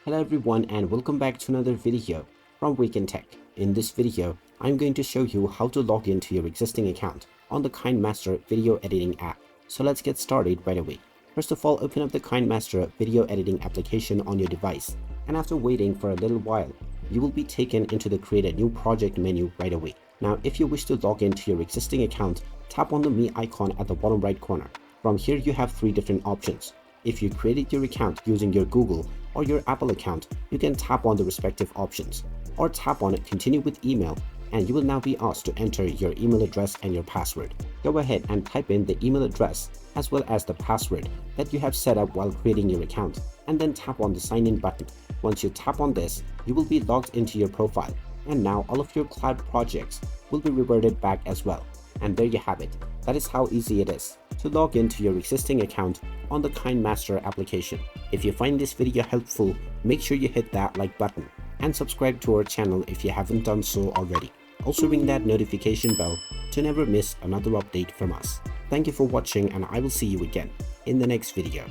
Hello everyone and welcome back to another video from Wake&Tech. In this video, I'm going to show you how to log into your existing account on the KineMaster video editing app. So let's get started right away. First of all, open up the KineMaster video editing application on your device, and after waiting for a little while, you will be taken into the create a new project menu right away. Now, if you wish to log into your existing account, tap on the Me icon at the bottom right corner. From here, you have three different options. If you created your account using your Google or your Apple account, you can tap on the respective options, or tap on continue with email, and you will now be asked to enter your email address and your password. Go ahead and type in the email address as well as the password that you have set up while creating your account, and then tap on the sign in button. Once you tap on this, you will be logged into your profile, and now all of your cloud projects will be reverted back as well. And there you have it. That is how easy it is to log into your existing account on the KineMaster application. If you find this video helpful, make sure you hit that like button and subscribe to our channel if you haven't done so already. Also ring that notification bell to never miss another update from us. Thank you for watching, and I will see you again in the next video.